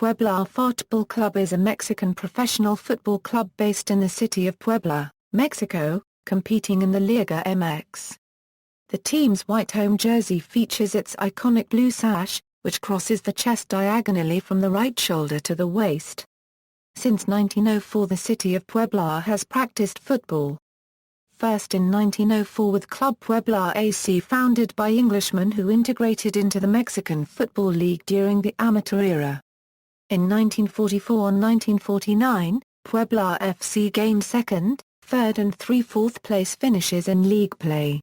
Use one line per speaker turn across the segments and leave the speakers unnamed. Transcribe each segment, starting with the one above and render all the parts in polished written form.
Puebla Fútbol Club is a Mexican professional football club based in the city of Puebla, Mexico, competing in the Liga MX. The team's white home jersey features its iconic blue sash, which crosses the chest diagonally from the right shoulder to the waist. Since 1904 the city of Puebla has practiced football. First in 1904 with Club Puebla A.C. founded by Englishmen who integrated into the Mexican Football League during the amateur era. In 1944 and 1949, Puebla F.C. gained second, third and three-fourth place finishes in league play.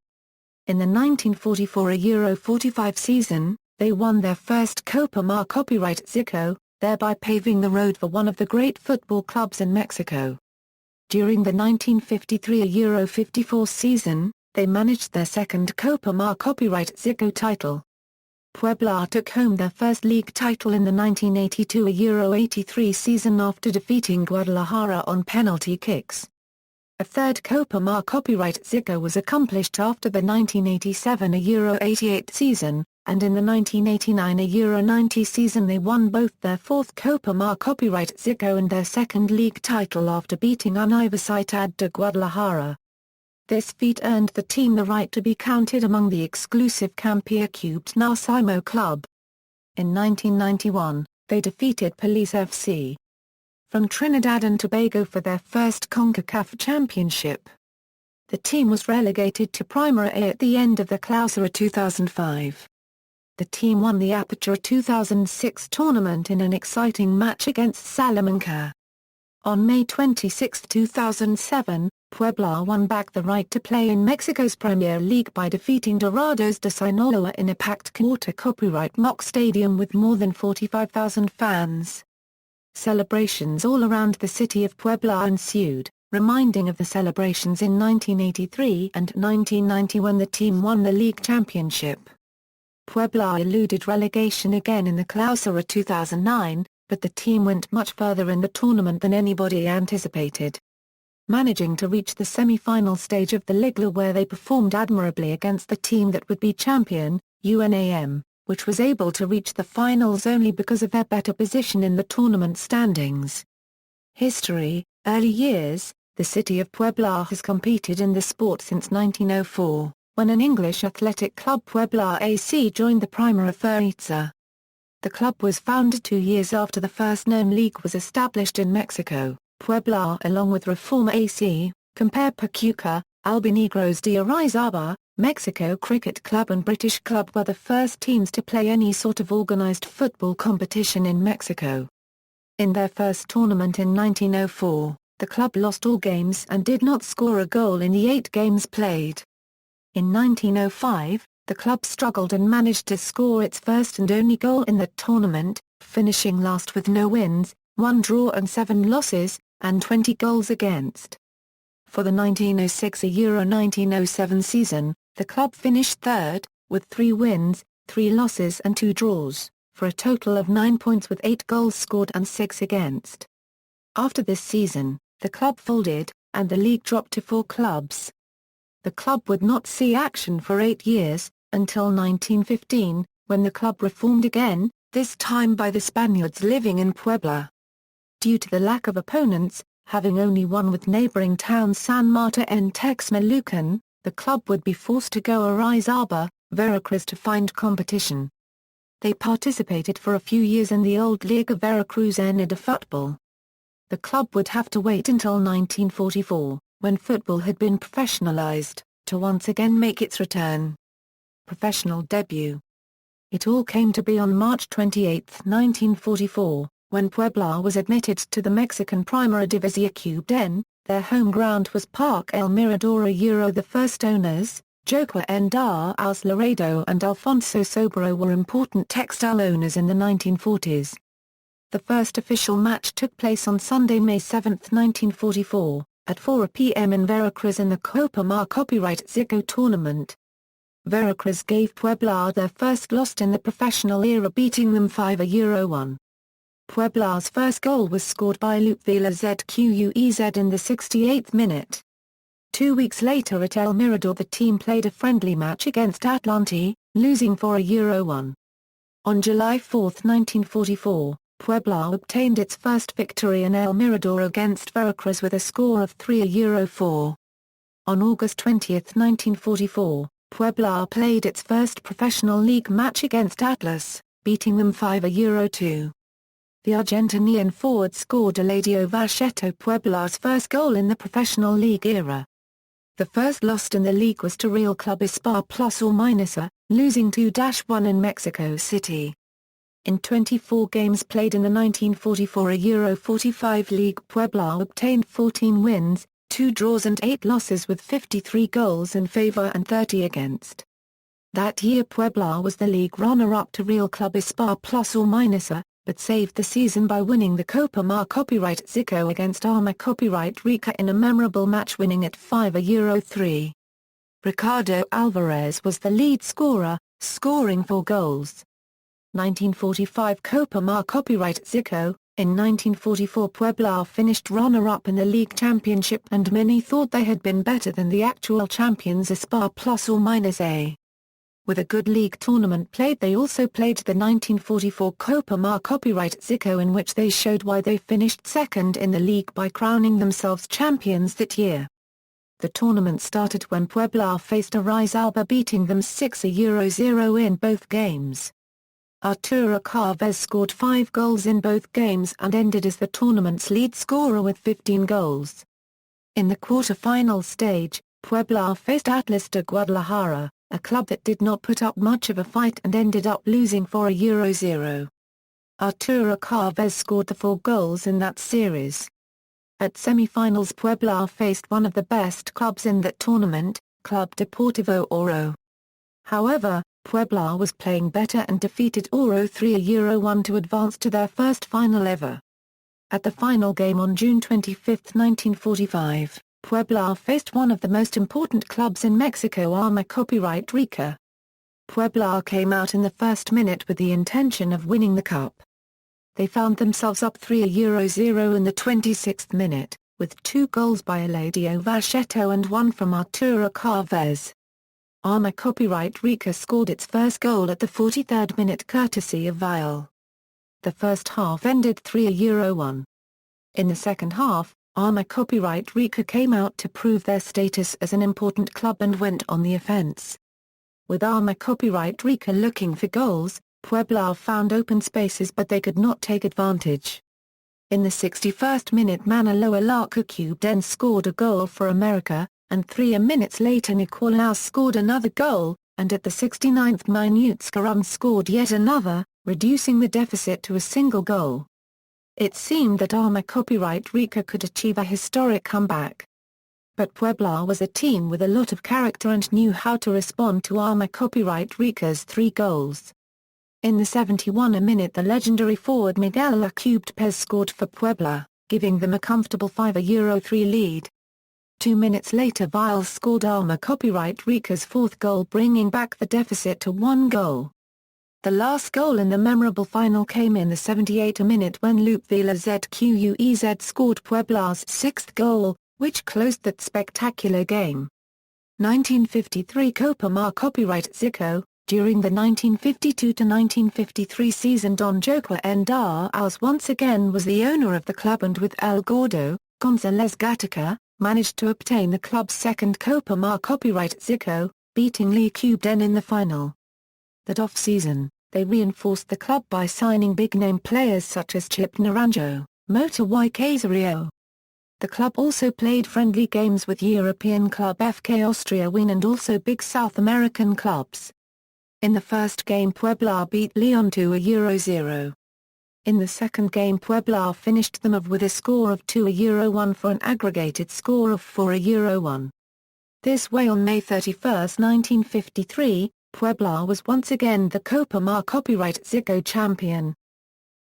In the 1944 Euro 45 season, they won their first Copa México copyright Zico, thereby paving the road for one of the great football clubs in Mexico. During the 1953 Euro 54 season, they managed their second Copa México copyright Zico title. Puebla took home their first league title in the 1982 Euro 83 season after defeating Guadalajara on penalty kicks. A third Copa México copyright Zico was accomplished after the 1987 Euro 88 season, and in the 1989 Euro 90 season they won both their fourth Copa México copyright Zico and their second league title after beating Universidad de Guadalajara. This feat earned the team the right to be counted among the exclusive Campeónísimo club. In 1991, they defeated Police F.C. from Trinidad and Tobago for their first CONCACAF championship. The team was relegated to Primera A at the end of the Clausura 2005. The team won the Apertura 2006 tournament in an exciting match against Salamanca. On May 26, 2007, Puebla won back the right to play in Mexico's Premier League by defeating Dorados de Sinaloa in a packed quarter copyright mock stadium with more than 45,000 fans. Celebrations all around the city of Puebla ensued, reminding of the celebrations in 1983 and 1990 when the team won the league championship. Puebla eluded relegation again in the Clausura 2009, but the team went much further in the tournament than anybody anticipated. Managing to reach the semi-final stage of the Liga where they performed admirably against the team that would be champion, UNAM, which was able to reach the finals only because of their better position in the tournament standings. History: early years, the city of Puebla has competed in the sport since 1904, when an English athletic club Puebla A.C. joined the Primera Fuerza. The club was founded 2 years after the first known league was established in Mexico. Puebla along with Reforma A.C., Compare Pachuca, Albinegros de Orizaba, Mexico Cricket Club and British Club were the first teams to play any sort of organized football competition in Mexico. In their first tournament in 1904, the club lost all games and did not score a goal in the 8 games played. In 1905, the club struggled and managed to score its first and only goal in the tournament, finishing last with no wins, 1 draw and 7 losses, and 20 goals against. For the 1906 Euro 1907 season, the club finished third, with 3 wins, 3 losses and 2 draws, for a total of 9 points with 8 goals scored and 6 against. After this season, the club folded, and the league dropped to 4 clubs. The club would not see action for 8 years, until 1915, when the club reformed again, this time by the Spaniards living in Puebla. Due to the lack of opponents, having only won with neighboring town San Marta en Texmelucan, the club would be forced to go Orizaba, Veracruz to find competition. They participated for a few years in the old Liga Veracruzana de Football. The club would have to wait until 1944, when football had been professionalized, to once again make its return. Professional debut. It all came to be on March 28, 1944. When Puebla was admitted to the Mexican Primera División, their home ground was Parque El Mirador. The first owners, Joaquín Endaos Laredo and Alfonso Sobero, were important textile owners in the 1940s. The first official match took place on Sunday, May 7, 1944, at 4 p.m. in Veracruz in the Copa México copyright Zico tournament. Veracruz gave Puebla their first loss in the professional era, beating them 5-1. Puebla's first goal was scored by Lupe Vila Zquez in the 68th minute. 2 weeks later at El Mirador the team played a friendly match against Atlante, losing 4-1. On July 4, 1944, Puebla obtained its first victory in El Mirador against Veracruz with a score of 3-4. On August 20, 1944, Puebla played its first professional league match against Atlas, beating them 5-2. The Argentinian forward scored Eladio Vachetta Puebla's first goal in the professional league era. The first loss in the league was to Real Club Espa ±A, losing 2-1 in Mexico City. In 24 games played in the 1944 45 league, Puebla obtained 14 wins, 2 draws and 8 losses with 53 goals in favor and 30 against. That year Puebla was the league runner-up to Real Club Espa ±A, but saved the season by winning the Copa México against Arma Rica in a memorable match, winning at 5-3. Ricardo Alvarez was the lead scorer, scoring 4 goals. 1945 Copa México. In 1944 Puebla finished runner-up in the league championship and many thought they had been better than the actual champions Espa ±A. With a good league tournament played, they also played the 1944 Copa México, in which they showed why they finished second in the league by crowning themselves champions that year. The tournament started when Puebla faced Arise Alba, beating them 6-0 in both games. Arturo Chavez scored 5 goals in both games and ended as the tournament's lead scorer with 15 goals. In the quarter-final stage, Puebla faced Atlas de Guadalajara, a club that did not put up much of a fight and ended up losing 4-0. Arturo Chavez scored the 4 goals in that series. At semi-finals Puebla faced one of the best clubs in that tournament, Club Deportivo Oro. However, Puebla was playing better and defeated Oro 3-1 to advance to their first final ever. At the final game on June 25, 1945, Puebla faced one of the most important clubs in Mexico, Arma Rica. Puebla came out in the first minute with the intention of winning the cup. They found themselves up 3-0 in the 26th minute, with 2 goals by Eladio Vachetta and 1 from Arturo Chavez. Arma Rica scored its first goal at the 43rd minute courtesy of Vial. The first half ended 3-1. In the second half, Arma Rica came out to prove their status as an important club and went on the offense. With Arma Rica looking for goals, Puebla found open spaces but they could not take advantage. In the 61st minute Manolo Alarco scored a goal for America, and 3 minutes later Nicolaus scored another goal, and at the 69th minute Scarron scored yet another, reducing the deficit to a single goal. It seemed that Arma Rica could achieve a historic comeback. But Puebla was a team with a lot of character and knew how to respond to Arma Rica's 3 goals. In the 71st minute the legendary forward Miguel Alcubtepez scored for Puebla, giving them a comfortable 5-3 lead. 2 minutes later Vial scored Arma Rica's 4th goal, bringing back the deficit to 1 goal. The last goal in the memorable final came in the 78th minute when Luke Vila Zquez scored Puebla's 6th goal, which closed that spectacular game. 1953 Copa México. During the 1952-1953 season Don Joaquin Endaas once again was the owner of the club and with El Gordo, González Gatica, managed to obtain the club's second Copa México, beating Lee Cubden in the final. That off-season, they reinforced the club by signing big-name players such as Chip Naranjo, Mota Y Casario. The club also played friendly games with European club FK Austria Wien and also big South American clubs. In the first game Puebla beat Leon 2-0. In the second game Puebla finished them off with a score of 2-1 for an aggregated score of 4-1. This way on May 31, 1953, Puebla was once again the Copa México champion.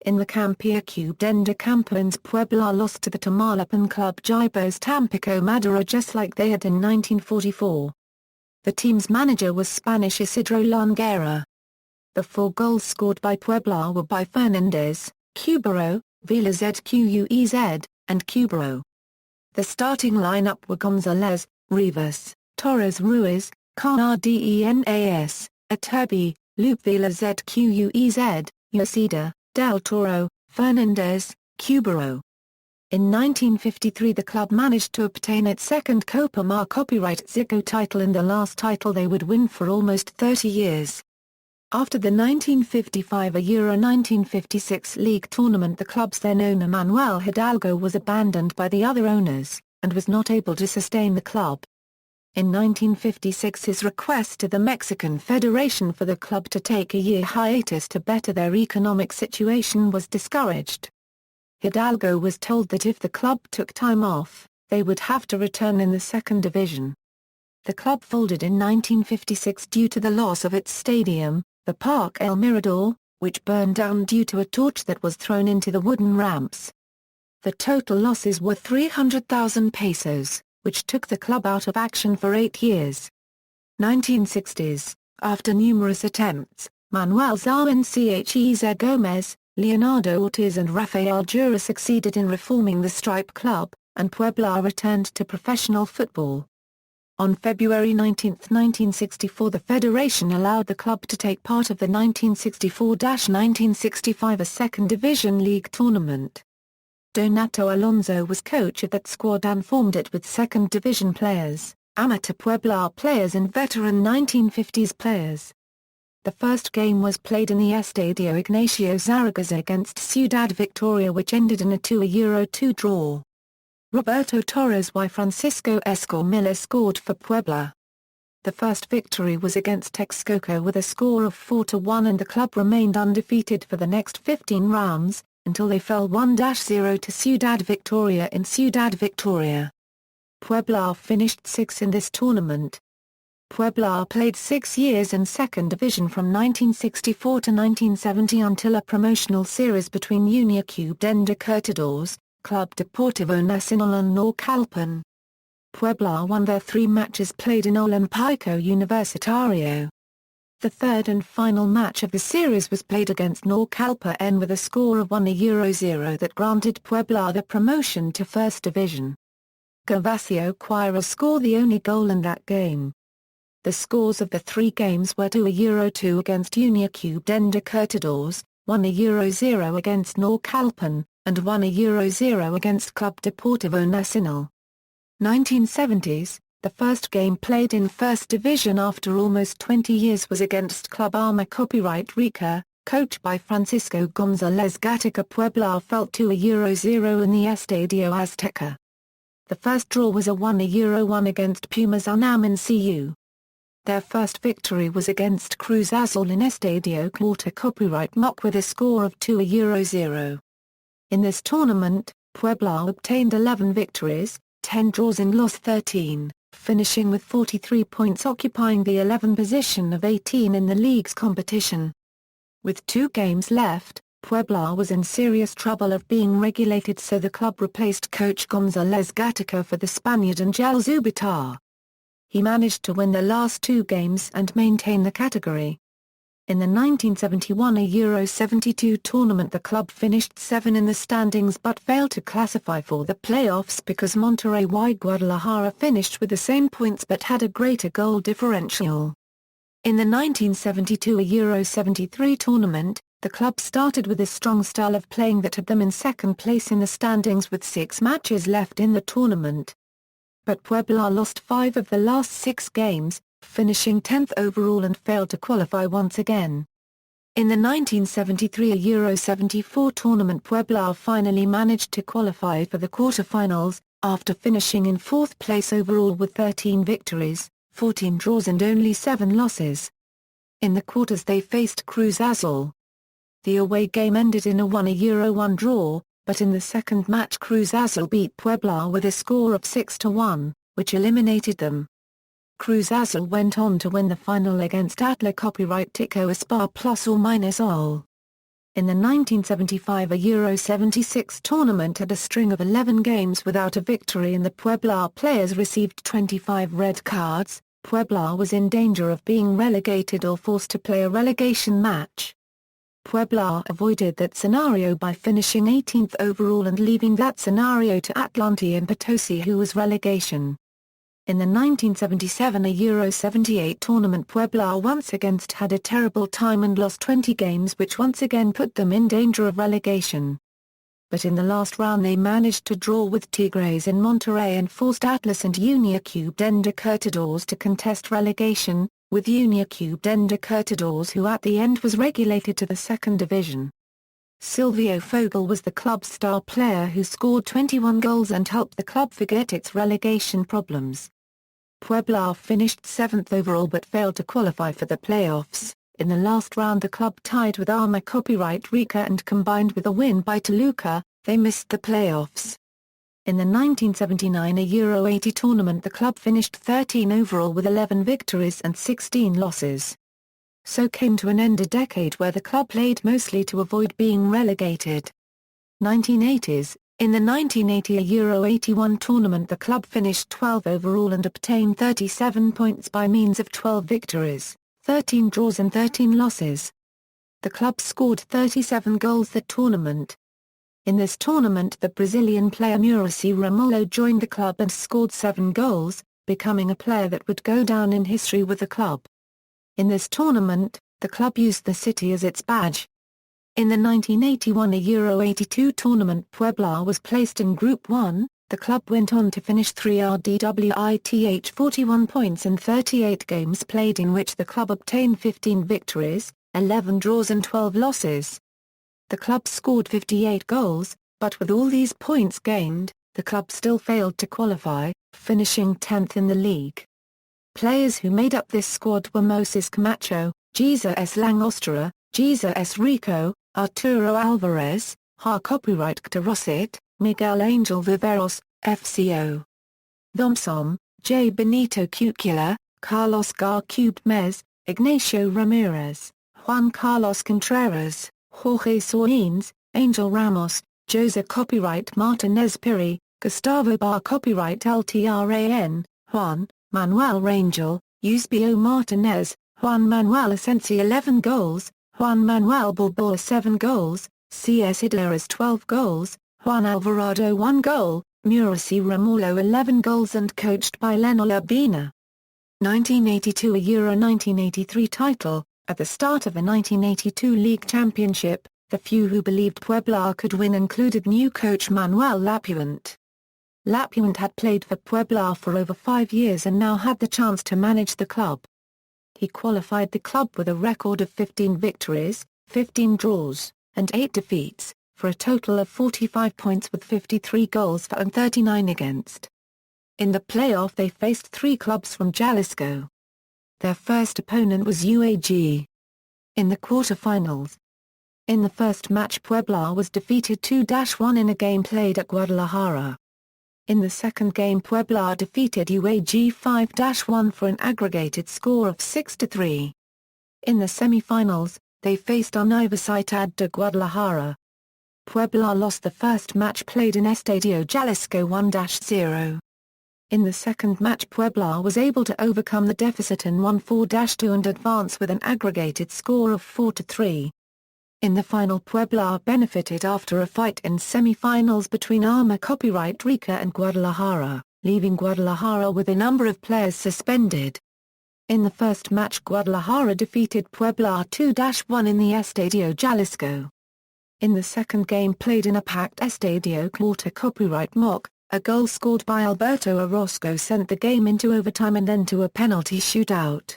In the Campeonísimo de Campeones Puebla lost to the Tamaulipan club Gibos Tampico Madera just like they had in 1944. The team's manager was Spanish Isidro Longuera. The 4 goals scored by Puebla were by Fernandez, Cubero, Vila Zquez, and Cubero. The starting lineup were González, Rivas, Torres Ruiz, Cardenas, Aturbi, Luke Vila Zquez, Yoshida, Del Toro, Fernandez, Cubero. In 1953 the club managed to obtain its second Copa Mar copyright Zico title and the last title they would win for almost 30 years. After the 1955 Euro 1956 league tournament the club's then owner Manuel Hidalgo was abandoned by the other owners, and was not able to sustain the club. In 1956 his request to the Mexican Federation for the club to take a year hiatus to better their economic situation was discouraged. Hidalgo was told that if the club took time off, they would have to return in the second division. The club folded in 1956 due to the loss of its stadium, the Parque El Mirador, which burned down due to a torch that was thrown into the wooden ramps. The total losses were 300,000 pesos, which took the club out of action for 8 years. 1960s, after numerous attempts, Manuel Zachez Gomez, Leonardo Ortiz and Rafael Jura succeeded in reforming the Stripe Club, and Puebla returned to professional football. On February 19, 1964 the federation allowed the club to take part of the 1964-1965 Second Division League tournament. Donato Alonso was coach of that squad and formed it with second division players, amateur Puebla players and veteran 1950s players. The first game was played in the Estadio Ignacio Zaragoza against Ciudad Victoria which ended in a 2-2 draw. Roberto Torres y Francisco Escamilla scored for Puebla. The first victory was against Texcoco with a score of 4-1 and the club remained undefeated for the next 15 rounds, until they fell 1-0 to Ciudad Victoria in Ciudad Victoria. Puebla finished 6th in this tournament. Puebla played 6 years in second division from 1964 to 1970 until a promotional series between Uniclub de Curtidores, Club Deportivo Nacional and Naucalpan. Puebla won their 3 matches played in Olimpico Universitario. The third and final match of the series was played against Naucalpan with a score of 1-0 that granted Puebla the promotion to First Division. Gervasio Queiroz scored the only goal in that game. The scores of the 3 games were 2-2 against Uniclub de Curtidores, 1-0 against Naucalpan, and 1-0 against Club Deportivo Nacional. 1970s, the first game played in First Division after almost 20 years was against Club Arma Copyright Rica, coached by Francisco González Gatica. Puebla fell 2-0 in the Estadio Azteca. The first draw was a 1-1 against Pumas Unam in CU. Their first victory was against Cruz Azul in Estadio Quarter Copyright Mock with a score of 2-0. In this tournament, Puebla obtained 11 victories, 10 draws and lost 13, finishing with 43 points occupying the 11th position of 18 in the league's competition. With 2 games left, Puebla was in serious trouble of being relegated so the club replaced coach González Gatica for the Spaniard Angel Zubitar. He managed to win the last 2 games and maintain the category. In the 1971 Euro 72 tournament the club finished 7 in the standings but failed to classify for the playoffs because Monterrey y Guadalajara finished with the same points but had a greater goal differential. In the 1972 Euro 73 tournament, the club started with a strong style of playing that had them in second place in the standings with 6 matches left in the tournament. But Puebla lost 5 of the last 6 games, finishing 10th overall and failed to qualify once again. In the 1973 Euro 74 tournament Puebla finally managed to qualify for the quarter-finals, after finishing in 4th place overall with 13 victories, 14 draws and only 7 losses. In the quarters they faced Cruz Azul. The away game ended in a 1-1 draw, but in the second match Cruz Azul beat Puebla with a score of 6-1, which eliminated them. Cruz Azul went on to win the final against Atla Copyright Tico Espar +or-all. In the 1975 Euro 76 tournament had a string of 11 games without a victory and the Puebla players received 25 red cards. Puebla was in danger of being relegated or forced to play a relegation match. Puebla avoided that scenario by finishing 18th overall and leaving that scenario to Atlante and Potosi who was relegation. In the 1977 Euro 78 tournament Puebla once again had a terrible time and lost 20 games which once again put them in danger of relegation. but in the last round they managed to draw with Tigres in Monterrey and forced Atlas and Unicube de Libertadores to contest relegation, with Unicube de Libertadores who at the end was relegated to the second division. Silvio Fogel was the club's star player who scored 21 goals and helped the club forget its relegation problems. Puebla finished 7th overall but failed to qualify for the playoffs. In the last round the club tied with Arma Copyright Rica and combined with a win by Toluca, they missed the playoffs. In the 1979 Euro 80 tournament the club finished 13 overall with 11 victories and 16 losses. So came to an end a decade where the club played mostly to avoid being relegated. 1980s. In the 1980 Euro 81 tournament the club finished 12 overall and obtained 37 points by means of 12 victories, 13 draws and 13 losses. The club scored 37 goals that tournament. In this tournament the Brazilian player Muricy Ramalho joined the club and scored 7 goals, becoming a player that would go down in history with the club. In this tournament, the club used the city as its badge. In the 1981 Euro 82 tournament Puebla was placed in Group 1, the club went on to finish 3rd 41 points in 38 games played in which the club obtained 15 victories, 11 draws and 12 losses. The club scored 58 goals, but with all these points gained, the club still failed to qualify, finishing 10th in the league. Players who made up this squad were Moses Camacho, Geza S. Langostra, Geza S. Rico, Arturo Alvarez, Copyright Rosit, Miguel Angel Viveros, FCO. Thompson, J. Benito Cucula, Carlos Garcube Mez, Ignacio Ramirez, Juan Carlos Contreras, Jorge Soares, Angel Ramos, Jose Copyright Martinez Piri, Gustavo Bar Copyright LTRAN, Juan Manuel Rangel, Eusebio Martinez, Juan Manuel Asensi 11 goals, Juan Manuel Balboa 7 goals, C.S. Idleras 12 goals, Juan Alvarado 1 goal, Muricy Ramalho 11 goals and coached by Leno Urbina. 1982 Euro 1983 title. At the start of the 1982 League Championship, the few who believed Puebla could win included new coach Manuel Lapuente. Lapuente had played for Puebla for over 5 years and now had the chance to manage the club. He qualified the club with a record of 15 victories, 15 draws, and 8 defeats, for a total of 45 points with 53 goals for and 39 against. In the playoff they faced 3 clubs from Jalisco. Their first opponent was UAG. In the quarterfinals. In the first match Puebla was defeated 2-1 in a game played at Guadalajara. In the second game Puebla defeated UAG 5-1 for an aggregated score of 6-3. In the semi-finals, they faced Universidad de Guadalajara. Puebla lost the first match played in Estadio Jalisco 1-0. In the second match Puebla was able to overcome the deficit and won 4-2 and advance with an aggregated score of 4-3. In the final Puebla benefited after a fight in semi-finals between Arma Copyright Rica and Guadalajara, leaving Guadalajara with a number of players suspended. In the first match Guadalajara defeated Puebla 2-1 in the Estadio Jalisco. In the second game played in a packed Estadio Quarter Copyright Mock, a goal scored by Alberto Orozco sent the game into overtime and then to a penalty shootout.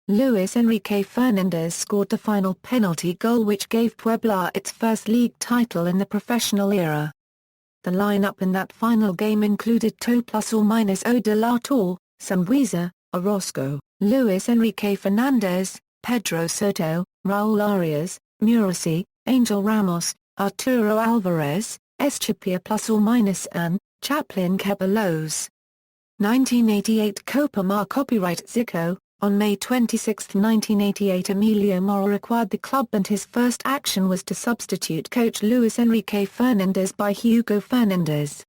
Luis Enrique Fernandez scored the final penalty goal which gave Puebla its first league title in the professional era. The lineup in that final game included O de la Torre, Sambueza, Orozco, Luis Enrique Fernandez, Pedro Soto, Raul Arias, Muricy, Angel Ramos, Arturo Alvarez, Eschapia and Chaplin Ceballos. 1988 Copa Mar Copyright Zico. On May 26, 1988 Emilio Mora acquired the club and his first action was to substitute coach Luis Enrique Fernandez by Hugo Fernandez.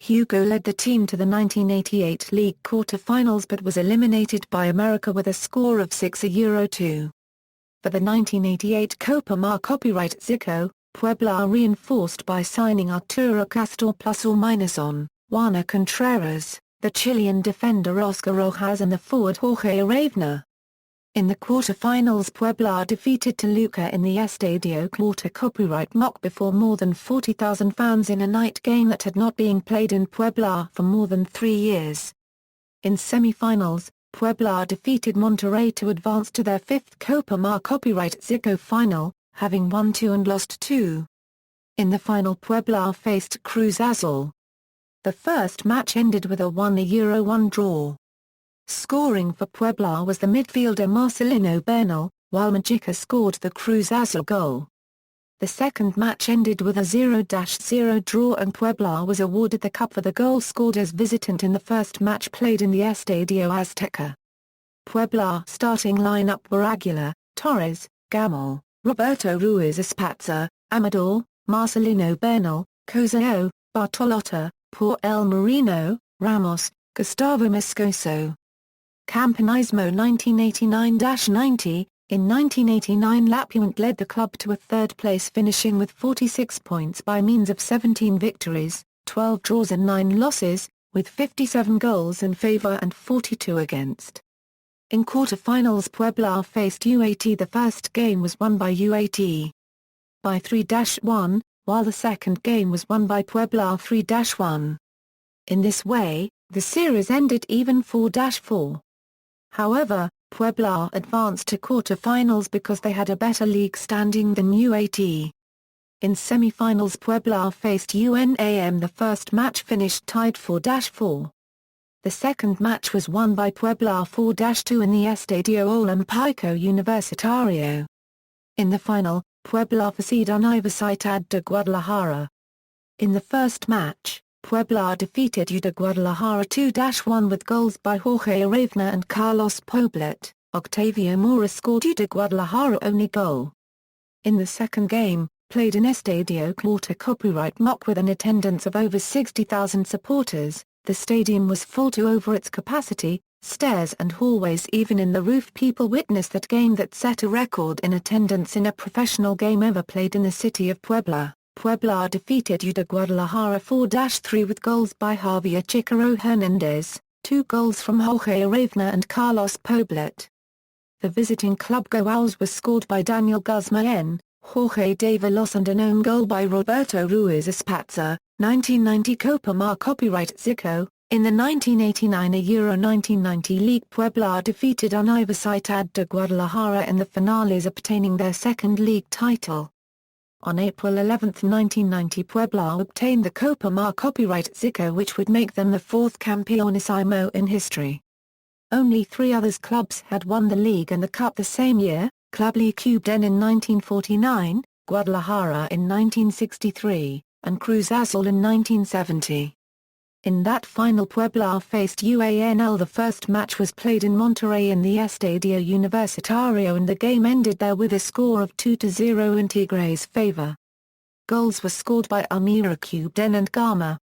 Hugo led the team to the 1988 league quarter-finals but was eliminated by America with a score of 6-2. For the 1988 Copa Mar Copyright Zico, Puebla reinforced by signing Arturo Castor on, Juana Contreras, the Chilean defender Oscar Rojas and the forward Jorge Aravena. In the quarter-finals, Puebla defeated Toluca in the Estadio Quarter copyright mock before more than 40,000 fans in a night game that had not been played in Puebla for more than 3 years. In semi-finals, Puebla defeated Monterrey to advance to their 5th Copa Mar copyright Zico final, having won 2 and lost 2. In the final, Puebla faced Cruz Azul. The first match ended with a 1-1 draw. Scoring for Puebla was the midfielder Marcelino Bernal, while Mujica scored the Cruz Azul goal. The second match ended with a 0-0 draw and Puebla was awarded the cup for the goal scored as visitant in the first match played in the Estadio Azteca. Puebla starting lineup were Aguilar, Torres, Gamel, Roberto Ruiz Espatza, Amador, Marcelino Bernal, Cosao, Bartolotta, Paul Marino, Ramos, Gustavo Moscoso. Campeónísimo 1989-90. In 1989, Lapuente led the club to a third-place finishing with 46 points by means of 17 victories, 12 draws and 9 losses, with 57 goals in favor and 42 against. In quarter-finals, Puebla faced UAT. The first game was won by UAT by 3-1, while the second game was won by Puebla 3-1. In this way, the series ended even 4-4. However, Puebla advanced to quarter-finals because they had a better league standing than UAT. In semi-finals, Puebla faced UNAM. The first match finished tied 4-4. The second match was won by Puebla 4-2 in the Estadio Olímpico Universitario. In the final, Puebla F.C. Universidad de Guadalajara. In the first match, Puebla defeated U de Guadalajara 2-1 with goals by Jorge Aravena and Carlos Poblet. Octavio Mora scored U de Guadalajara only goal. In the second game, played in Estadio Quarter copyright mock with an attendance of over 60,000 supporters, the stadium was full to over its capacity, stairs and hallways even in the roof. People witnessed that game that set a record in attendance in a professional game ever played in the city of Puebla. Puebla defeated U de Guadalajara 4-3 with goals by Javier Chicaro Hernandez, 2 goals from Jorge Aravena and Carlos Poblet. The visiting club goals were scored by Daniel Guzman, Jorge Davalos and an own goal by Roberto Ruiz Espatza. 1990 Copa Mar copyright Zico. In the 1989 Euro 1990 League, Puebla defeated Universidad de Guadalajara in the finales, obtaining their second league title. On April 11, 1990, Puebla obtained the Copa Mar copyright Zico, which would make them the 4th Campeónísimo in history. Only 3 other clubs had won the league and the cup the same year: Club Liquiden in 1949, Guadalajara in 1963, and Cruz Azul in 1970. In that final, Puebla faced UANL. The first match was played in Monterrey in the Estadio Universitario and the game ended there with a score of 2-0 in Tigres' favor. Goals were scored by Almiracubden and Gama.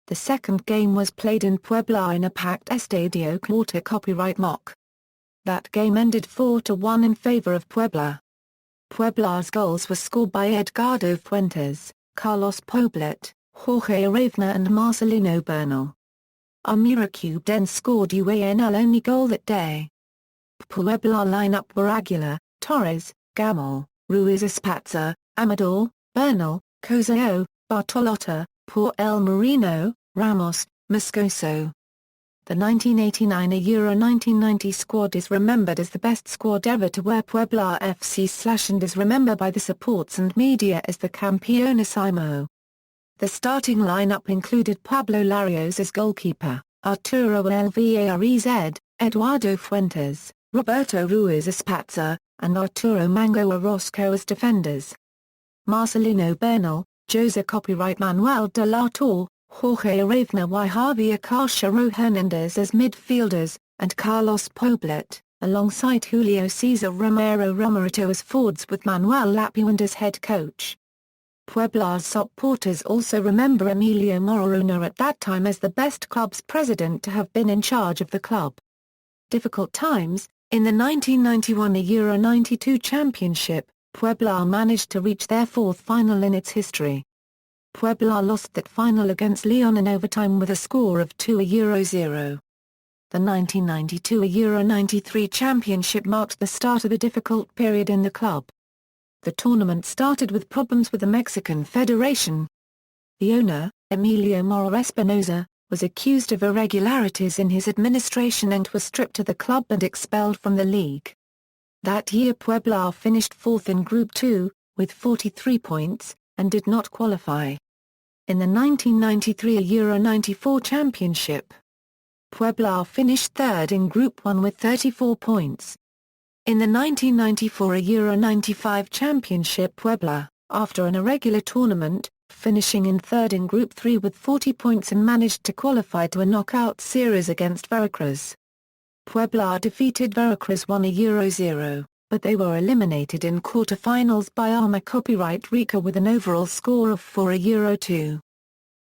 The second game was played in Puebla in a packed Estadio Quarter copyright mock. That game ended 4-1 in favor of Puebla. Puebla's goals were scored by Edgardo Fuentes, Carlos Poblet, Jorge Aravena and Marcelino Bernal. Almiracubden scored UANL only goal that day. Puebla lineup were Aguilar, Torres, Gamel, Ruiz Espatza, Amador, Bernal, Cosao, Bartolotta, Paul Marino, Ramos, Moscoso. The 1989 Euro 1990 squad is remembered as the best squad ever to wear Puebla F.C. / and is remembered by the supports and media as the Campeónísimo. The starting lineup included Pablo Larios as goalkeeper, Arturo Alvarez, Eduardo Fuentes, Roberto Ruiz Espatza, and Arturo Mango Orozco as defenders. Marcelino Bernal, Jose Copyright Manuel de la Torre, Jorge Aravena y Javier Chicaro Hernandez as midfielders, and Carlos Poblet, alongside Julio Cesar Romero Romerito as forwards with Manuel Lapuente as head coach. Puebla's supporters also remember Emilio Morona at that time as the best club's president to have been in charge of the club. Difficult times. In the 1991 Euro 92 championship, Puebla managed to reach their 4th final in its history. Puebla lost that final against Lyon in overtime with a score of 2-0. The 1992 Euro 93 championship marked the start of a difficult period in the club. The tournament started with problems with the Mexican Federation. The owner, Emilio Mora Espinosa, was accused of irregularities in his administration and was stripped of the club and expelled from the league. That year Puebla finished fourth in Group 2, with 43 points, and did not qualify. In the 1993 Euro 94 championship, Puebla finished third in Group 1 with 34 points. In the 1994 Euro 95 championship Puebla, after an irregular tournament, finishing in third in Group 3 with 40 points and managed to qualify to a knockout series against Veracruz. Puebla defeated Veracruz 1-0, but they were eliminated in quarter-finals by Arma Copyright Rica with an overall score of 4-2.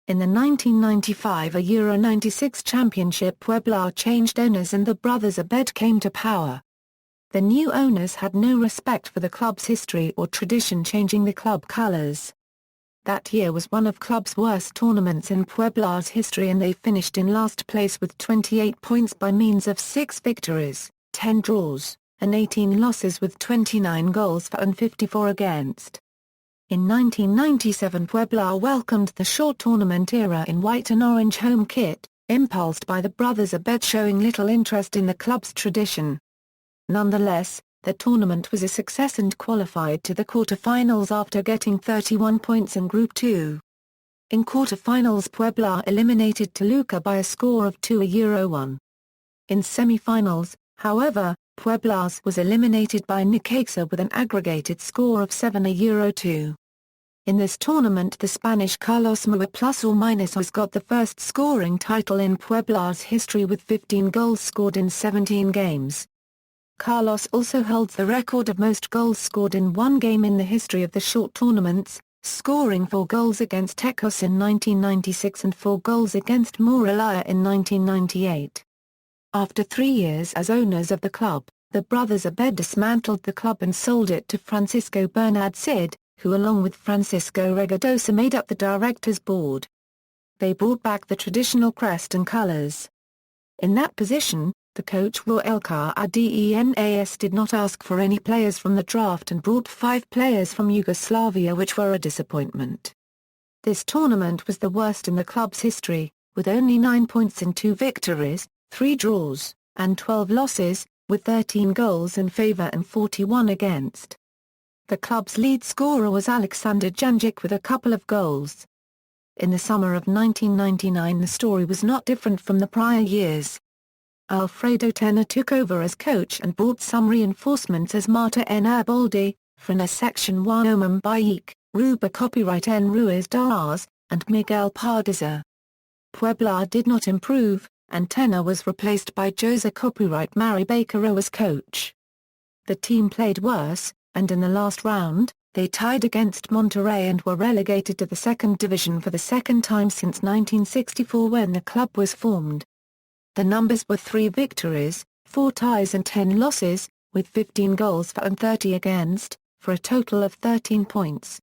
In the 1995 Euro 96 championship Puebla changed owners and the brothers Abed came to power. The new owners had no respect for the club's history or tradition, changing the club colors. That year was one of club's worst tournaments in Puebla's history and they finished in last place with 28 points by means of 6 victories, 10 draws, and 18 losses with 29 goals for and 54 against. In 1997 Puebla welcomed the short tournament era in white and orange home kit, impulsed by the brothers Abed showing little interest in the club's tradition. Nonetheless, the tournament was a success and qualified to the quarter-finals after getting 31 points in Group 2. In quarter-finals Puebla eliminated Toluca by a score of 2-1. In semi-finals, however, Puebla was eliminated by Necaxa with an aggregated score of 7-2. In this tournament the Spanish Carlos Mua +or- got the first scoring title in Puebla's history with 15 goals scored in 17 games. Carlos also holds the record of most goals scored in one game in the history of the short tournaments, scoring 4 goals against Tecos in 1996 and 4 goals against Moralaya in 1998. After 3 years as owners of the club, the brothers Abed dismantled the club and sold it to Francisco Bernard Cid, who along with Francisco Regadosa made up the directors' board. They brought back the traditional crest and colors. In that position, the coach Roel Cardenas did not ask for any players from the draft and brought 5 players from Yugoslavia, which were a disappointment. This tournament was the worst in the club's history, with only 9 points in 2 victories, 3 draws, and 12 losses, with 13 goals in favor and 41 against. The club's lead scorer was Alexander Janjic with a couple of goals. In the summer of 1999 the story was not different from the prior years. Alfredo Tena took over as coach and brought some reinforcements as Marta N. Erboldi, Frana Section 1 Omar Baik, Ruba Copyright N. Ruiz Diaz, and Miguel Pardiza. Puebla did not improve, and Tena was replaced by Jose Copyright Mari Bakero as coach. The team played worse, and in the last round, they tied against Monterrey and were relegated to the second division for the second time since 1964 when the club was formed. The numbers were 3 victories, 4 ties and 10 losses, with 15 goals for and 30 against, for a total of 13 points.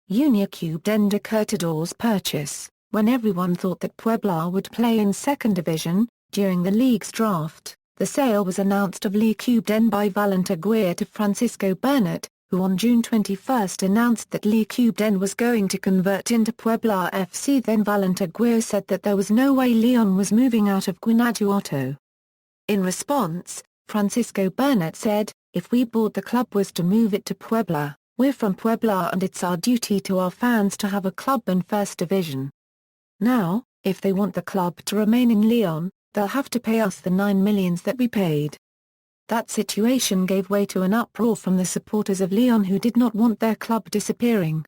Unicube Den Dekertador's purchase, when everyone thought that Puebla would play in second division, during the league's draft, the sale was announced of Liga Den by Valente Aguirre to Francisco Bernat, who on June 21 announced that Liga Den was going to convert into Puebla F.C. Then Valente Aguirre said that there was no way Leon was moving out of Guanajuato. In response, Francisco Bernat said, "If we bought the club was to move it to Puebla, we're from Puebla and it's our duty to our fans to have a club in first division. Now, if they want the club to remain in Leon, they'll have to pay us the 9 million that we paid." That situation gave way to an uproar from the supporters of Leon who did not want their club disappearing.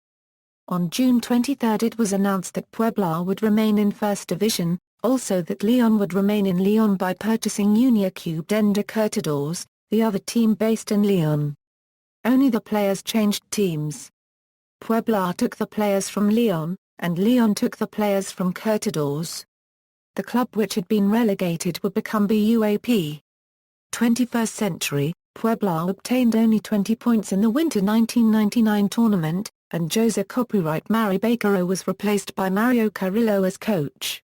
On June 23 it was announced that Puebla would remain in first division, also that Leon would remain in Leon by purchasing Unicube Den Dekertadors, the other team based in Leon. Only the players changed teams. Puebla took the players from Leon, and Leon took the players from Curtadors. The club which had been relegated would become BUAP. 21st century, Puebla obtained only 20 points in the winter 1999 tournament, and Jose Copyright Mari Bakero was replaced by Mario Carrillo as coach.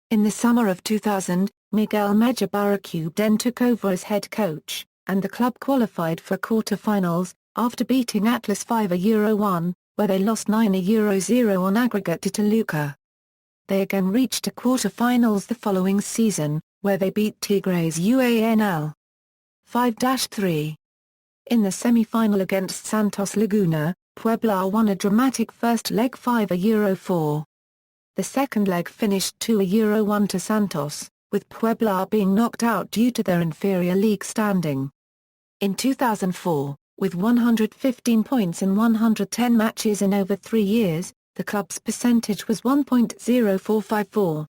In the summer of 2000, Miguel Mejibarra took over as head coach, and the club qualified for quarter-finals, after beating Atlas 5-1, where they lost 9-0 on aggregate to Toluca. They again reached a quarter-finals the following season, where they beat Tigres UANL 5-3. In the semi-final against Santos Laguna, Puebla won a dramatic first leg 5-4. The second leg finished 2-1 to Santos, with Puebla being knocked out due to their inferior league standing. In 2004, with 115 points in 110 matches in over 3 years, the club's percentage was 1.0454.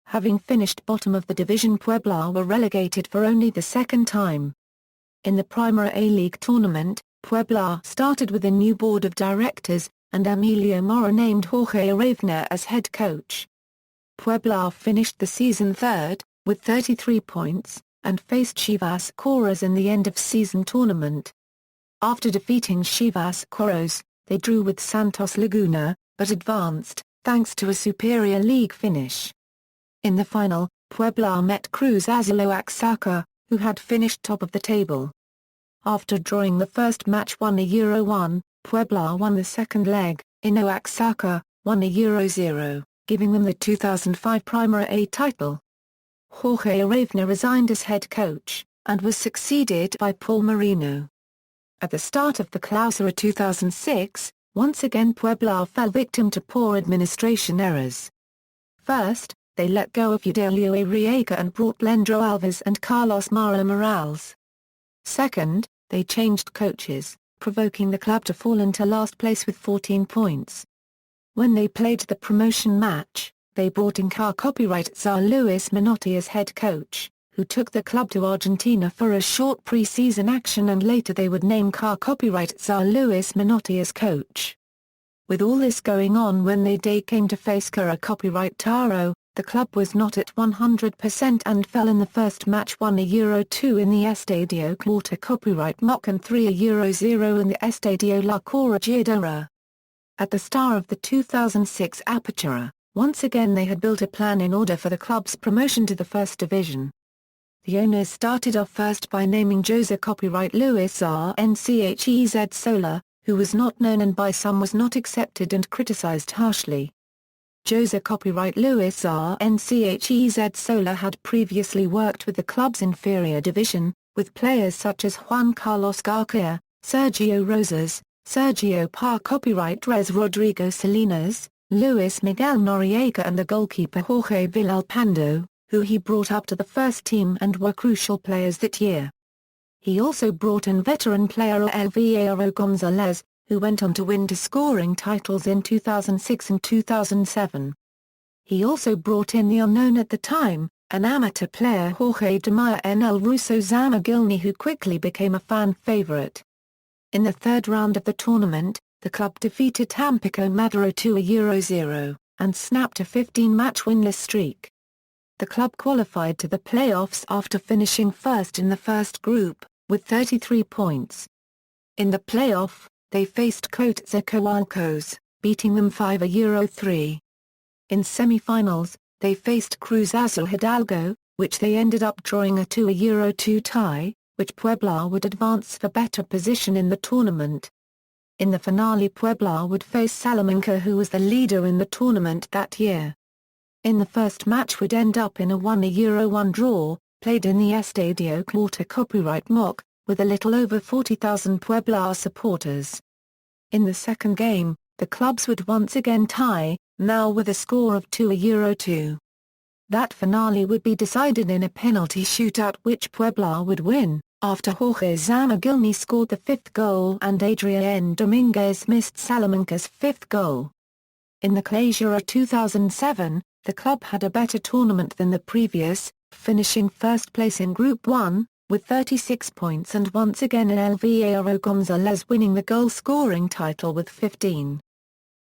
Having finished bottom of the division, Puebla were relegated for only the second time. In the Primera A League tournament, Puebla started with a new board of directors, and Emilio Mora named Jorge Aravena as head coach. Puebla finished the season third, with 33 points, and faced Chivas Coras in the end-of-season tournament. After defeating Chivas Coras, they drew with Santos Laguna, but advanced, thanks to a superior league finish. In the final, Puebla met Cruz Azul Oaxaca, who had finished top of the table. After drawing the first match 1-1, Puebla won the second leg, in Oaxaca, 1-0, giving them the 2005 Primera A title. Jorge Aravena resigned as head coach, and was succeeded by Paul Marino. At the start of the Clausura 2006, once again Puebla fell victim to poor administration errors. First, they let go of Fidelio Arriaga and brought Leandro Alves and Carlos Mara Morales. Second, they changed coaches, provoking the club to fall into last place with 14 points. When they played the promotion match, they brought in car copyright czar Luis Menotti as head coach, who took the club to Argentina for a short pre-season action, and later they would name car copyright czar Luis Menotti as coach. With all this going on, when they came to face car copyright Taro, the club was not at 100% and fell in the first match 1-2 in the Estadio Quarter copyright Mock and 3-0 in the Estadio La Corregidora. At the start of the 2006 Apertura, once again they had built a plan in order for the club's promotion to the first division. The owners started off first by naming Jose copyright Luis Rnchez Sola, who was not known and by some was not accepted and criticized harshly. Jose copyright Luis Rnchez Sola had previously worked with the club's inferior division, with players such as Juan Carlos Garcia, Sergio Rosas, Sergio Parr copyright Res Rodrigo Salinas, Luis Miguel Noriega and the goalkeeper Jorge Villalpando, who he brought up to the first team and were crucial players that year. He also brought in veteran player Alvaro Gonzalez, who went on to win two scoring titles in 2006 and 2007. He also brought in the unknown at the time, an amateur player Jorge de Maia and El Russo Zamagilny, who quickly became a fan favorite. In the third round of the tournament, the club defeated Tampico Madero 2-0, and snapped a 15-match winless streak. The club qualified to the playoffs after finishing first in the first group, with 33 points. In the playoff, they faced Coatzacoalcos, beating them 5-3. In semi-finals, they faced Cruz Azul Hidalgo, which they ended up drawing a 2-2 tie, which Puebla would advance for better position in the tournament. In the finale, Puebla would face Salamanca, who was the leader in the tournament that year. In the first match would end up in a 1-1 draw, played in the Estadio Quarter copyright Mock, with a little over 40,000 Puebla supporters. In the second game, the clubs would once again tie, now with a score of 2-2. That finale would be decided in a penalty shootout, which Puebla would win, after Jorge Zamagilny scored the fifth goal and Adrián Dominguez missed Salamanca's fifth goal. In the Clausura 2007, the club had a better tournament than the previous, finishing first place in Group 1, with 36 points, and once again in Alvaro Gonzalez winning the goal-scoring title with 15.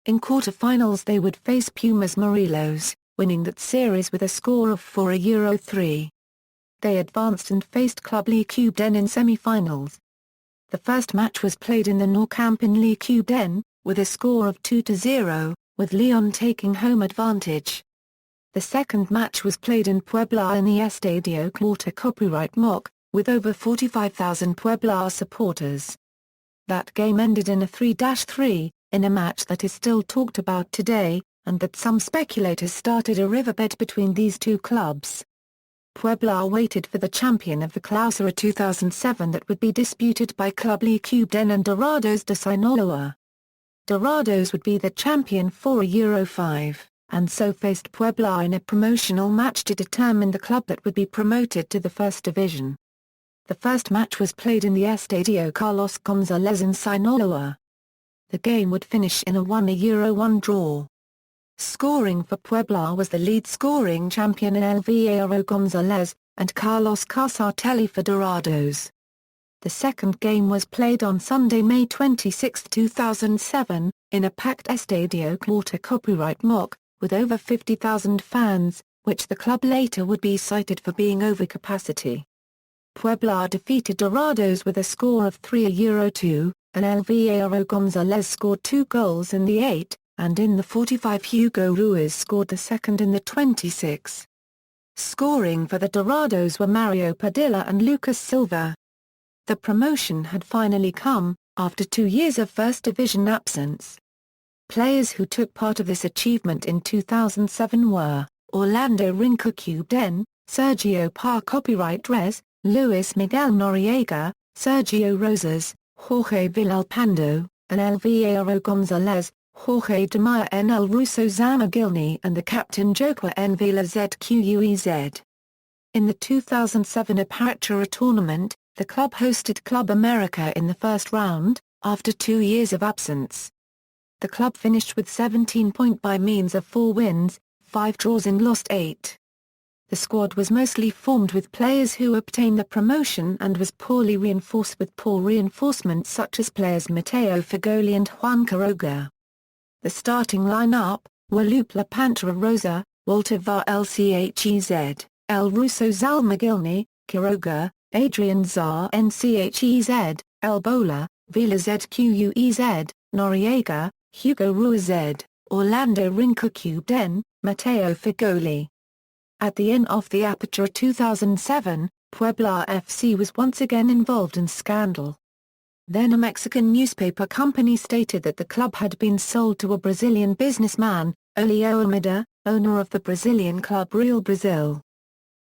In quarter-finals they would face Pumas Morelos, winning that series with a score of 4-3. They advanced and faced Club Liquiden in semi-finals. The first match was played in the Nou Camp in Liquiden, with a score of 2-0, with Leon taking home advantage. The second match was played in Puebla in the Estadio Quarter Copyright Mock, with over 45,000 Puebla supporters. That game ended in a 3-3, in a match that is still talked about today, and that some speculators started a riverbed between these two clubs. Puebla waited for the champion of the Clausura 2007 that would be disputed by Club Liga and Dorados de Sinaloa. Dorados would be the champion for a Euro 5, and so faced Puebla in a promotional match to determine the club that would be promoted to the First Division. The first match was played in the Estadio Carlos Gonzalez in Sinaloa. The game would finish in a 1-1 draw. Scoring for Puebla was the lead scoring champion in Alvaro Gonzalez, and Carlos Casartelli for Dorados. The second game was played on Sunday, May 26, 2007, in a packed Estadio Quarter Copyright Mock, with over 50,000 fans, which the club later would be cited for being over capacity. Puebla defeated Dorados with a score of 3-2, and Alvaro Gonzalez scored 2 goals in the 8, and in the 45 Hugo Ruiz scored the second in the 26. Scoring for the Dorados were Mario Padilla and Lucas Silva. The promotion had finally come, after 2 years of First Division absence. Players who took part of this achievement in 2007 were Orlando Rincocubden, Sergio Parr Copyright Res, Luis Miguel Noriega, Sergio Rosas, Jorge Villalpando, and Alvaro Gonzalez, Jorge Demaya and El Russo Zamagilny and the captain Joaquin N. Vila Zquez. In the 2007 Apertura tournament, the club hosted Club America in the first round, after 2 years of absence. The club finished with 17 points by means of 4 wins, 5 draws and lost 8. The squad was mostly formed with players who obtained the promotion and was poorly reinforced with poor reinforcements such as players Mateo Figoli and Juan Quiroga. The starting line-up were Lupe La Pantera Rosa, Walter var Lchez, El Russo Zalmagilny, Quiroga, Adrian Zar Nchez, El Bola, Vila Zquez, Noriega, Hugo Ruiz, Orlando Rincocubden, Mateo Figoli. At the end of the Apertura 2007, Puebla F.C. was once again involved in scandal. Then a Mexican newspaper company stated that the club had been sold to a Brazilian businessman, Olio Almeida, owner of the Brazilian club Real Brazil.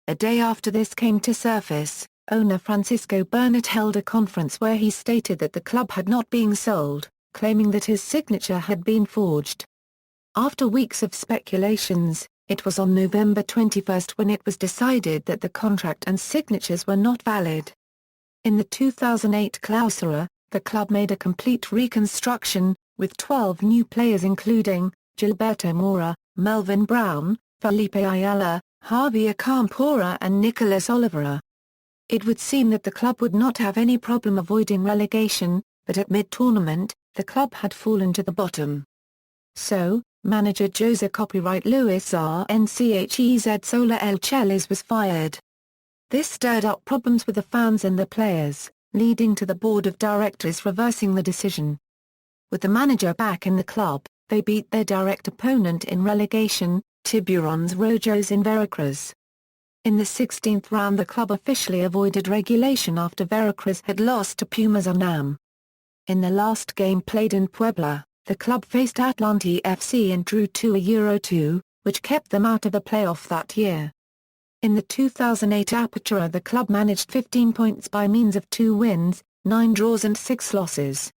A day after this came to surface, owner Francisco Burnett held a conference where he stated that the club had not been sold, claiming that his signature had been forged. After weeks of speculations, it was on November 21 when it was decided that the contract and signatures were not valid. In the 2008 Clausura, the club made a complete reconstruction, with 12 new players including Gilberto Mora, Melvin Brown, Felipe Ayala, Javier Campora and Nicolas Oliveira. It would seem that the club would not have any problem avoiding relegation, but at mid-tournament, the club had fallen to the bottom. So, manager Jose Copyright Luis Rnchez Sola El Chelis was fired. This stirred up problems with the fans and the players, leading to the board of directors reversing the decision. With the manager back in the club, they beat their direct opponent in relegation, Tiburones Rojos in Veracruz. In the 16th round the club officially avoided regulation after Veracruz had lost to Pumas UNAM. In the last game played in Puebla, the club faced Atlante F.C. and drew 2-2, which kept them out of the playoff that year. In the 2008 Apertura the club managed 15 points by means of 2 wins, 9 draws and 6 losses.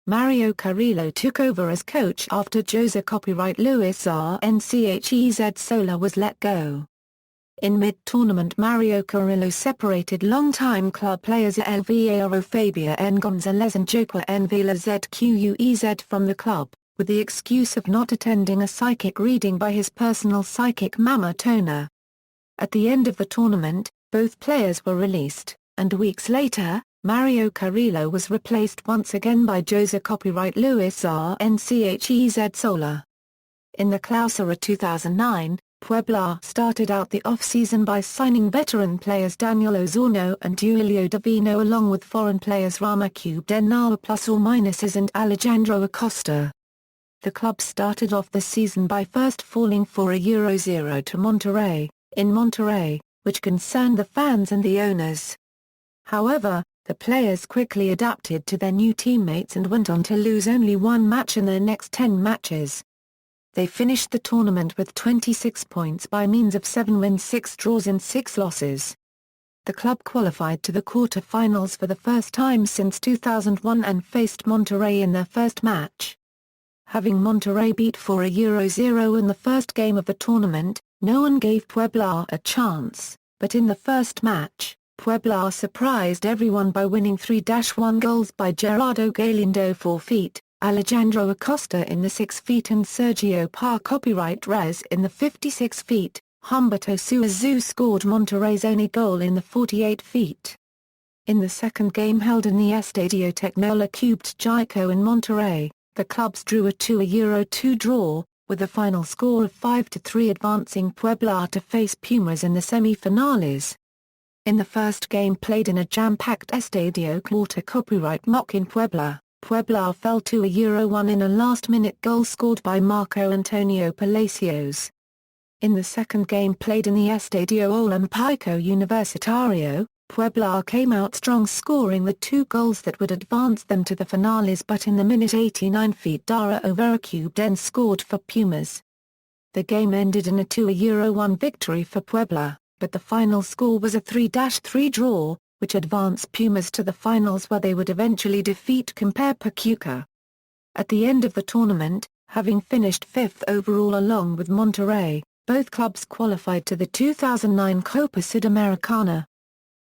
Mario Carrillo took over as coach after Jose Copyright Luis Rnchez Sola was let go. In mid-tournament Mario Carrillo separated long-time club players Alvaro Fabia N. Gonzalez and Joaquin N. Vila Zquez from the club, with the excuse of not attending a psychic reading by his personal psychic Mama Tona. At the end of the tournament, both players were released, and weeks later, Mario Carrillo was replaced once again by Jose Copyright Luis Rnchez Sola. In the Clausura 2009, Puebla started out the off-season by signing veteran players Daniel Osorno and Duilio Davino along with foreign players Rama Cubdenal +or minuses and Alejandro Acosta. The club started off the season by first falling 4-0 to Monterrey, in Monterrey, which concerned the fans and the owners. However, the players quickly adapted to their new teammates and went on to lose only one match in their next 10 matches. They finished the tournament with 26 points by means of 7 wins, 6 draws and 6 losses. The club qualified to the quarter-finals for the first time since 2001 and faced Monterrey in their first match. Having Monterrey beat 4-0 in the first game of the tournament, no one gave Puebla a chance, but in the first match, Puebla surprised everyone by winning 3-1 goals by Gerardo Galindo 4 feet, Alejandro Acosta in the 6 feet and Sergio Rivalries in the 56 feet. Humberto Suazu scored Monterrey's only goal in the 48 feet. In the second game held in the Estadio Tecnológico in Monterrey, the clubs drew a 2-2 draw, with a final score of 5-3 advancing Puebla to face Pumas in the semi-finales. In the first game played in a jam-packed Estadio Mock in Puebla, Puebla fell 2-1 in a last-minute goal scored by Marco Antonio Palacios. In the second game played in the Estadio Olímpico Universitario, Puebla came out strong, scoring the 2 goals that would advance them to the finales, but in the minute 89 Dara Overcubden scored for Pumas. The game ended in a 2-1 victory for Puebla, but the final score was a 3-3 draw, which advanced Pumas to the finals where they would eventually defeat Pachuca. At the end of the tournament, having finished 5th overall along with Monterrey, both clubs qualified to the 2009 Copa Sudamericana.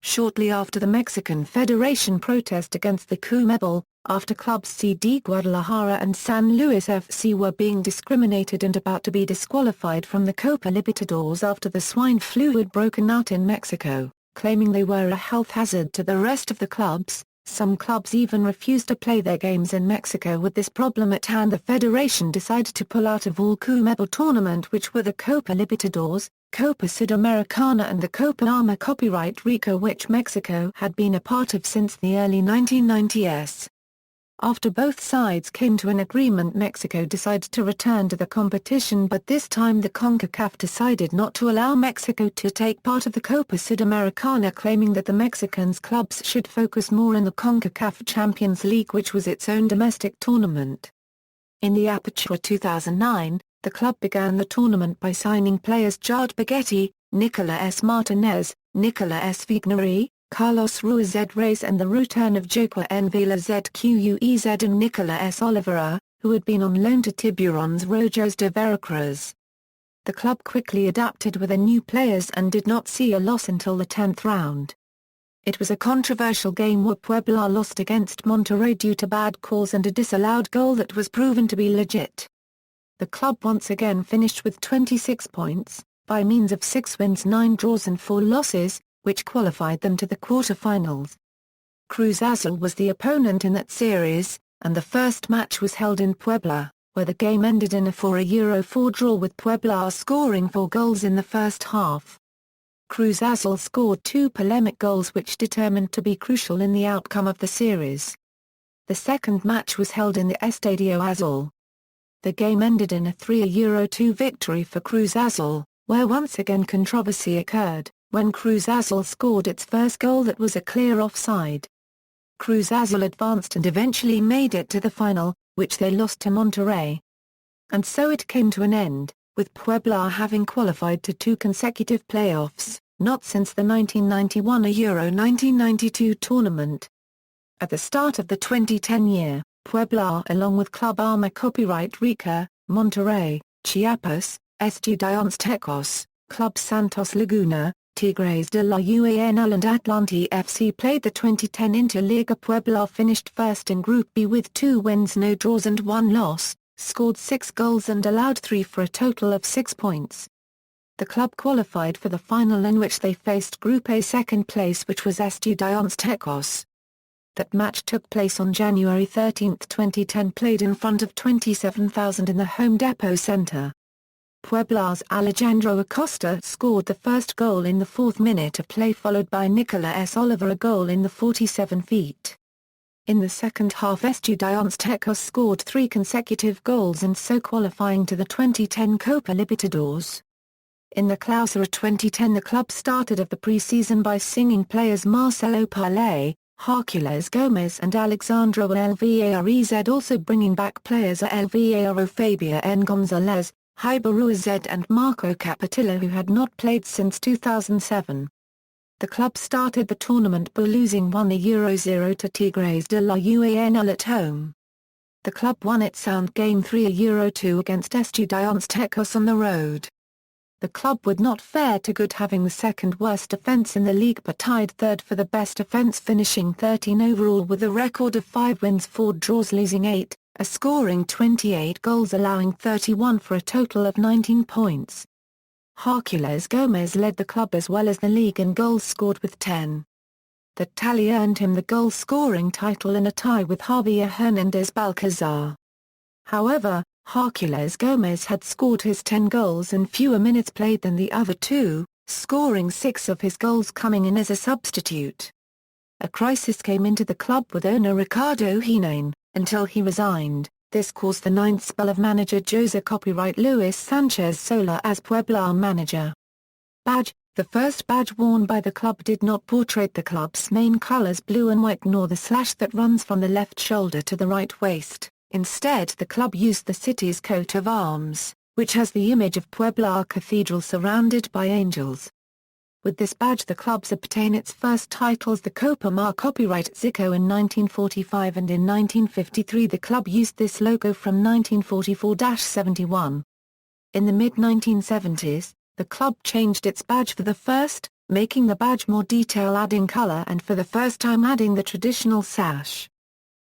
Shortly after the Mexican Federation protest against the CONMEBOL, after clubs CD Guadalajara and San Luis F.C. were being discriminated and about to be disqualified from the Copa Libertadores after the swine flu had broken out in Mexico, claiming they were a health hazard to the rest of the clubs, some clubs even refused to play their games in Mexico. With this problem at hand, the federation decided to pull out of all CONMEBOL tournament, which were the Copa Libertadores, Copa Sudamericana and the Copa Rica, which Mexico had been a part of since the early 1990s. After both sides came to an agreement, Mexico decided to return to the competition, but this time the CONCACAF decided not to allow Mexico to take part of the Copa Sudamericana, claiming that the Mexicans clubs should focus more in the CONCACAF Champions League, which was its own domestic tournament. In the Apertura 2009, the club began the tournament by signing players Jard Baguetti, Nicola S. Martinez, Nicola S. Vignari, Carlos Ruiz Reyes and the return of Joaquin Vila Zquez and Nicola S. Oliveira, who had been on loan to Tiburones Rojos de Veracruz. The club quickly adapted with the new players and did not see a loss until the 10th round. It was a controversial game where Puebla lost against Monterrey due to bad calls and a disallowed goal that was proven to be legit. The club once again finished with 26 points, by means of 6 wins, 9 draws and 4 losses, which qualified them to the quarter-finals. Cruz Azul was the opponent in that series, and the first match was held in Puebla, where the game ended in a 4-4 draw with Puebla scoring 4 goals in the first half. Cruz Azul scored 2 polemic goals which determined to be crucial in the outcome of the series. The second match was held in the Estadio Azul. The game ended in a 3-2 victory for Cruz Azul, where once again controversy occurred, when Cruz Azul scored its first goal that was a clear offside. Cruz Azul advanced and eventually made it to the final, which they lost to Monterrey. And so it came to an end, with Puebla having qualified to 2 consecutive playoffs, not since the 1991 Euro 1992 tournament. At the start of the 2010 year, Puebla along with Club Arma Copyright Rica, Monterrey, Chiapas, Estudiantes Tecos, Club Santos Laguna, Tigres de la UANL and Atlante FC played the 2010 Interliga. Puebla finished first in Group B with 2 wins, no draws and 1 loss, scored 6 goals and allowed 3 for a total of 6 points. The club qualified for the final, in which they faced Group A second place, which was Estudiantes Tecos. That match took place on January 13, 2010, played in front of 27,000 in the Home Depot Center. Puebla's Alejandro Acosta scored the first goal in the 4th minute of play, followed by Nicola S. Oliveira goal in the 47 feet. In the second half Estudiantes Tecos scored 3 consecutive goals and so qualifying to the 2010 Copa Libertadores. In the Clausura 2010 the club started of the pre-season by singing players Marcelo Parley, Hercules Gomez and Alexandro Alvarez, also bringing back players Alvaro Fabio N. Gonzalez, Hyber Ruiz and Marco Capitilla who had not played since 2007. The club started the tournament by losing 1-0 to Tigres de la UANL at home. The club won its sound game 3-2 against Estudiantes Tecos on the road. The club would not fare too good, having the second worst defence in the league but tied third for the best defence, finishing 13 overall with a record of 5 wins 4 draws, losing 8, scoring 28 goals, allowing 31 for a total of 19 points. Hercules Gomez led the club as well as the league in goals scored with 10. The tally earned him the goal-scoring title in a tie with Javier Hernandez Balcazar. However, Hercules Gomez had scored his 10 goals in fewer minutes played than the other two, scoring 6 of his goals coming in as a substitute. A crisis came into the club with owner Ricardo Hinain, until he resigned. This caused the 9th spell of manager Jose copyright Luis Sanchez Sola as Puebla manager. Badge. The first badge worn by the club did not portray the club's main colors blue and white nor the slash that runs from the left shoulder to the right waist. Instead the club used the city's coat of arms, which has the image of Puebla Cathedral surrounded by angels. With this badge the clubs obtain its first titles, the Copa Mar copyright Zico in 1945, and in 1953 the club used this logo from 1944-71. In the mid-1970s, the club changed its badge for the first, making the badge more detail, adding color and for the first time adding the traditional sash.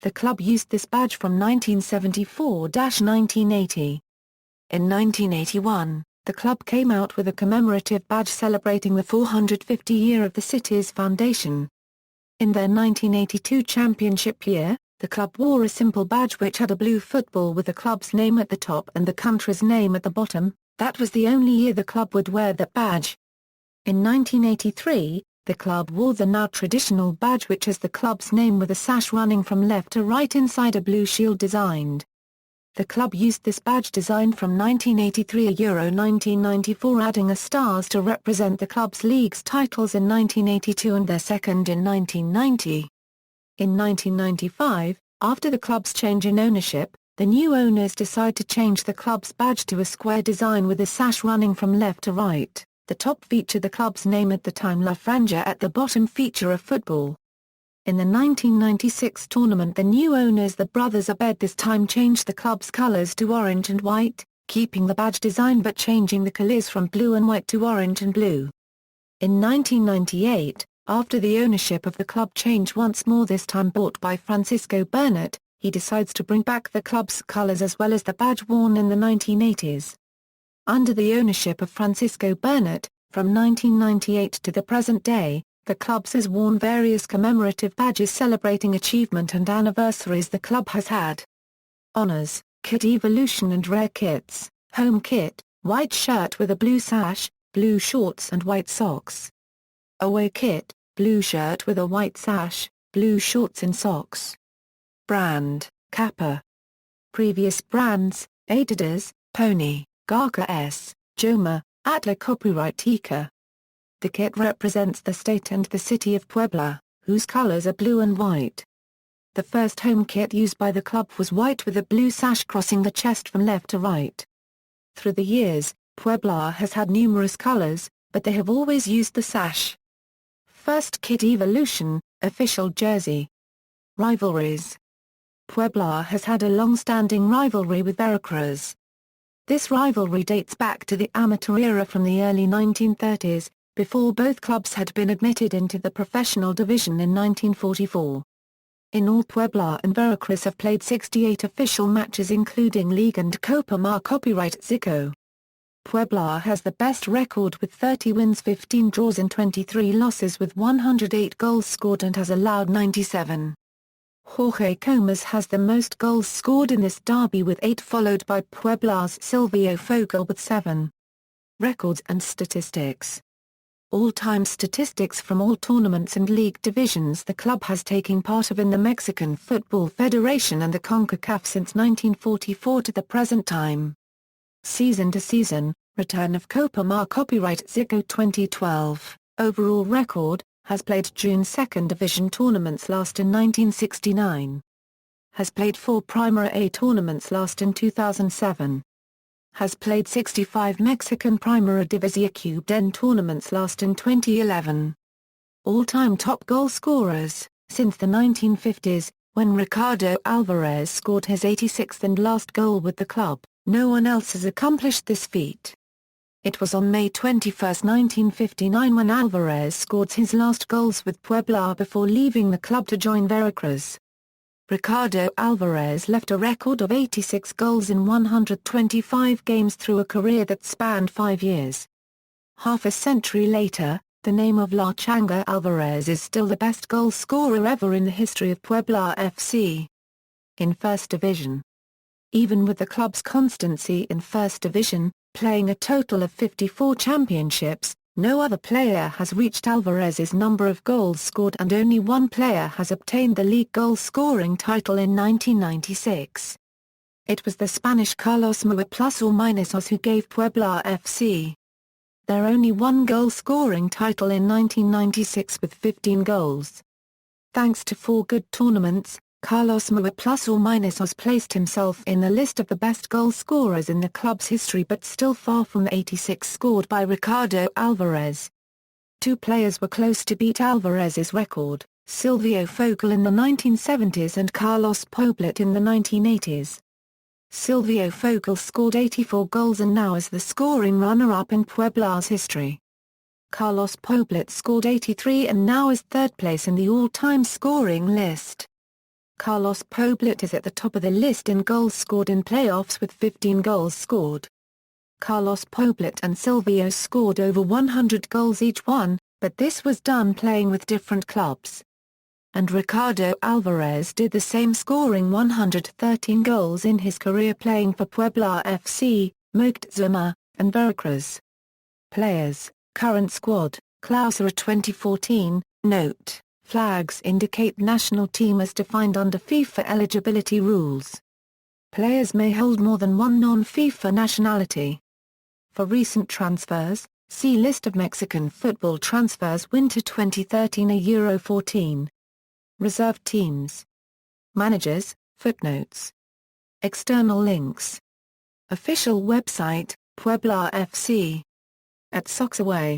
The club used this badge from 1974-1980. In 1981, the club came out with a commemorative badge celebrating the 450 year of the city's foundation. In their 1982 championship year, the club wore a simple badge which had a blue football with the club's name at the top and the country's name at the bottom. That was the only year the club would wear that badge. In 1983, the club wore the now traditional badge which has the club's name with a sash running from left to right inside a blue shield designed. The club used this badge design from 1983-1994, adding a stars to represent the club's league's titles in 1982 and their second in 1990. In 1995, after the club's change in ownership, the new owners decide to change the club's badge to a square design with a sash running from left to right. The top feature the club's name at the time, La Franja, at the bottom feature a football. In the 1996 tournament the new owners, the brothers Abed, this time changed the club's colors to orange and white, keeping the badge design but changing the colors from blue and white to orange and blue. In 1998, after the ownership of the club changed once more, this time bought by Francisco Bernat, he decides to bring back the club's colors as well as the badge worn in the 1980s. Under the ownership of Francisco Bernat, from 1998 to the present day, the club has worn various commemorative badges celebrating achievement and anniversaries the club has had. Honors, Kit Evolution and Rare Kits, Home Kit, white shirt with a blue sash, blue shorts and white socks. Away Kit, blue shirt with a white sash, blue shorts and socks. Brand, Kappa. Previous brands, Adidas, Pony, Garca S, Joma, Atla copyright Tika. The kit represents the state and the city of Puebla, whose colors are blue and white. The first home kit used by the club was white with a blue sash crossing the chest from left to right. Through the years, Puebla has had numerous colors, but they have always used the sash. First kit Evolution, official jersey. Rivalries. Puebla has had a long-standing rivalry with Veracruz. This rivalry dates back to the amateur era from the early 1930s, before both clubs had been admitted into the professional division in 1944. In all, Puebla and Veracruz have played 68 official matches including League and Copa Mar copyright Zico. Puebla has the best record with 30 wins, 15 draws and 23 losses with 108 goals scored and has allowed 97. Jorge Comas has the most goals scored in this derby with 8, followed by Puebla's Silvio Fogel with 7. Records and statistics. All-time statistics from all tournaments and league divisions the club has taken part of in the Mexican Football Federation and the CONCACAF since 1944 to the present time. Season to season, return of Copa Mar copyright Zico 2012, overall record, has played June 2nd Division tournaments last in 1969. Has played 4 Primera A tournaments last in 2007. Has played 65 Mexican Primera División Cubed N tournaments last in 2011. All-time top goal scorers, since the 1950s, when Ricardo Alvarez scored his 86th and last goal with the club, no one else has accomplished this feat. It was on May 21, 1959 when Alvarez scored his last goals with Puebla before leaving the club to join Veracruz. Ricardo Alvarez left a record of 86 goals in 125 games through a career that spanned 5 years. Half a century later, the name of La Changa Alvarez is still the best goal scorer ever in the history of Puebla F.C. in First Division. Even with the club's constancy in First Division, playing a total of 54 championships, no other player has reached Alvarez's number of goals scored and only one player has obtained the league goal-scoring title in 1996. It was the Spanish Carlos Mua who gave Puebla F.C. their only one goal-scoring title in 1996 with 15 goals. Thanks to 4 good tournaments, Carlos Mua placed himself in the list of the best goal scorers in the club's history but still far from the 86 scored by Ricardo Alvarez. 2 players were close to beat Alvarez's record, Silvio Fogel in the 1970s and Carlos Poblet in the 1980s. Silvio Fogel scored 84 goals and now is the scoring runner-up in Puebla's history. Carlos Poblet scored 83 and now is third place in the all-time scoring list. Carlos Poblet is at the top of the list in goals scored in playoffs with 15 goals scored. Carlos Poblet and Silvio scored over 100 goals each one, but this was done playing with different clubs. And Ricardo Alvarez did the same, scoring 113 goals in his career playing for Puebla F.C., Moctezuma, and Veracruz. Players, current squad, Clausura 2014, note. Flags indicate national team as defined under FIFA eligibility rules. Players may hold more than one non-FIFA nationality. For recent transfers, see List of Mexican football transfers winter 2013 Euro 14. Reserved teams. Managers, footnotes. External links. Official website, Puebla FC. @SoxAway